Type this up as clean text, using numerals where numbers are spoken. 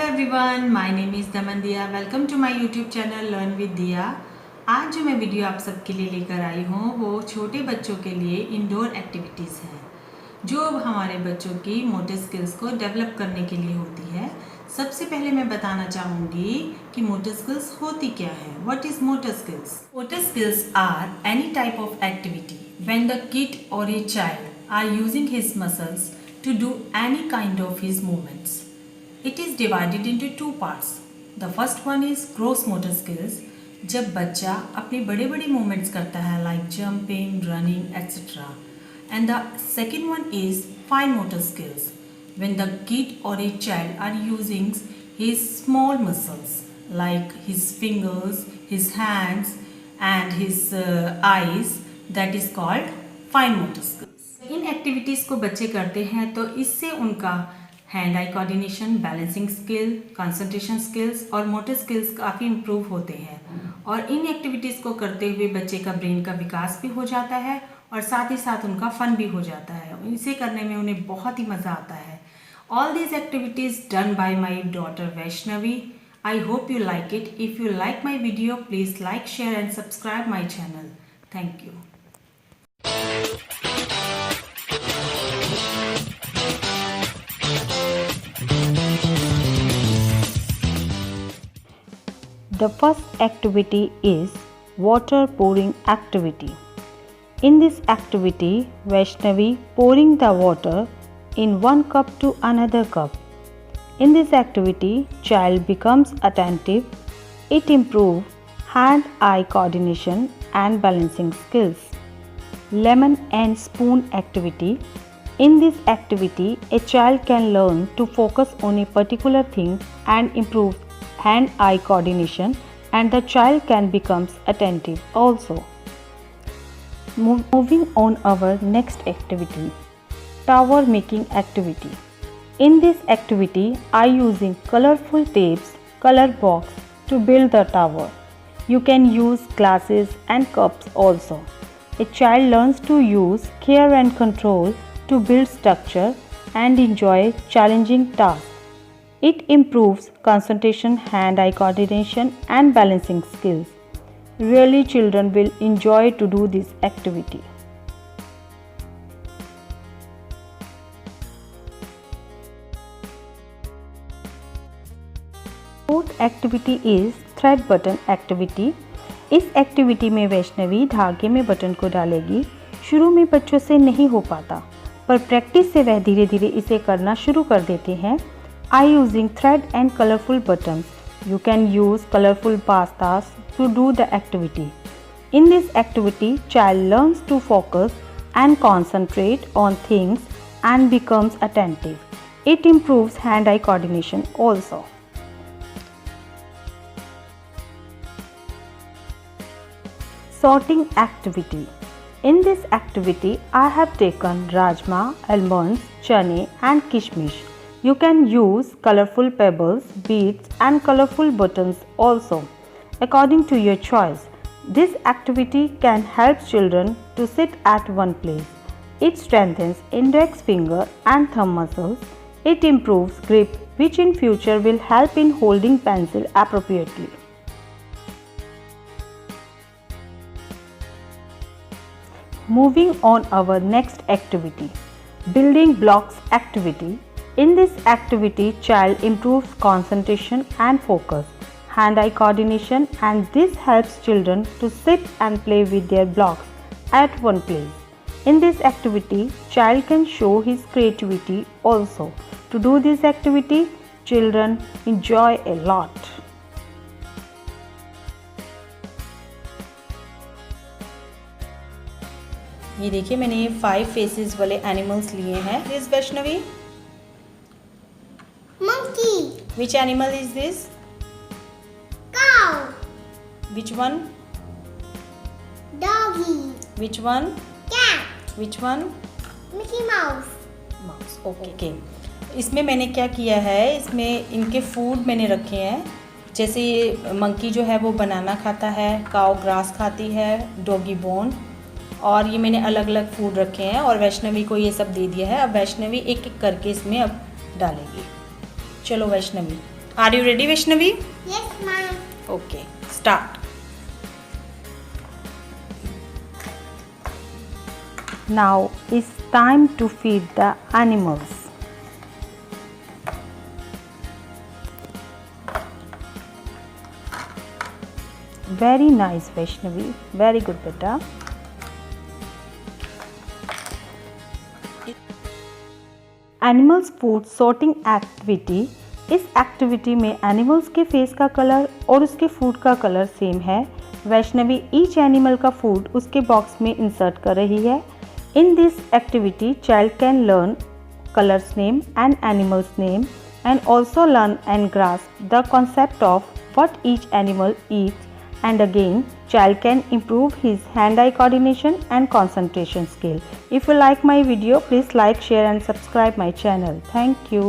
Everyone, my name is Daman Diya. Welcome to my YouTube channel learn with Diya. आज जो मैं video आप सबके लिए लेकर आई हूँ वो छोटे बच्चों के लिए इंडोर एक्टिविटीज़ हैं जो हमारे बच्चों की मोटर स्किल्स को डेवलप करने के लिए होती है। सबसे पहले मैं बताना चाहूँगी कि मोटर स्किल्स होती क्या है। What is motor skills? Motor skills are any type of activity when the kid or a child are using his muscles to do any kind of his movements. It is divided into two parts. The first one is gross motor skills. जब बच्चा अपने बड़े बड़े movements करता है like jumping, running, etc. And the second one is fine motor skills. When the kid or a child are using his small muscles like his fingers, his hands and his eyes, that is called fine motor skills. In activities को बच्चे करते हैं तो इससे उनका hand eye coordination, balancing skill, concentration skills और motor skills काफ़ी improve होते हैं। और इन एक्टिविटीज़ को करते हुए बच्चे का ब्रेन का विकास भी हो जाता है और साथ ही साथ उनका फन भी हो जाता है। इसे करने में उन्हें बहुत ही मज़ा आता है। All these activities done by my daughter Vaishnavi. I hope you like it. If you like my video please like, share and subscribe my channel. Thank you. The first activity is water pouring activity. In this activity, Vaishnavi pouring the water in one cup to another cup. In this activity, child becomes attentive. It improves hand-eye coordination and balancing skills. Lemon and spoon activity. In this activity, a child can learn to focus on a particular thing and improve hand-eye coordination, and the child can become attentive also. Moving on our next activity, tower making activity. In this activity, I using colorful tapes, color box to build the tower. You can use glasses and cups also. A child learns to use care and control to build structure and enjoy challenging tasks. It improves concentration, hand-eye coordination and balancing skills. Really, children will enjoy to do this activity. Fourth activity is thread button activity. इस activity में वैष्णवी धागे में button को डालेगी। शुरू में बच्चों से नहीं हो पाता, पर प्रैक्टिस से वह धीरे धीरे इसे करना शुरू कर देते हैं। I using thread and colorful buttons. You can use colorful pastas to do the activity. In this activity, child learns to focus and concentrate on things and becomes attentive. It improves hand-eye coordination also. Sorting activity. In this activity, I have taken rajma, almonds, chane and kishmish. You can use colorful pebbles, beads and colorful buttons also, according to your choice. This activity can help children to sit at one place. It strengthens index finger and thumb muscles. It improves grip, which in future will help in holding pencil appropriately. Moving on our next activity, building blocks activity. In this activity, child improves concentration and focus, hand-eye coordination, and this helps children to sit and play with their blocks at one place. In this activity, child can show his creativity also. To do this activity, children enjoy a lot. ये देखिए, मैंने ये 5 faces वाले animals लिए हैं। This Vaishnavi, monkey. which animal is this? Cow. Which one? Doggy. Which one? Cat. Which one? Mickey Mouse. Mouse. Okay. इसमें मैंने क्या किया है, इसमें इनके फूड मैंने रखे हैं। जैसे ये मंकी जो है वो बनाना खाता है, काऊ ग्रास खाती है, डॉगी बोन, और ये मैंने अलग अलग फूड रखे हैं और वैष्णवी को ये सब दे दिया है। अब वैष्णवी एक एक करके इसमें अब डालेगी। चलो Vaishnavi, Are you ready, Vaishnavi? Yes, ma'am. Okay, start. Now it's time to feed the animals. Very nice, Vaishnavi. Very good, beta. Animals food sorting activity. इस एक्टिविटी में एनिमल्स के फेस का कलर और उसके फूड का कलर सेम है। Vaishnavi each animal का food उसके बॉक्स में इंसर्ट कर रही है। In this activity child can learn colours name and animals name and also learn and grasp the concept of what each animal Yeats, and again child can improve his hand-eye coordination and concentration skill. If you like my video, please like, share and subscribe my channel. Thank you.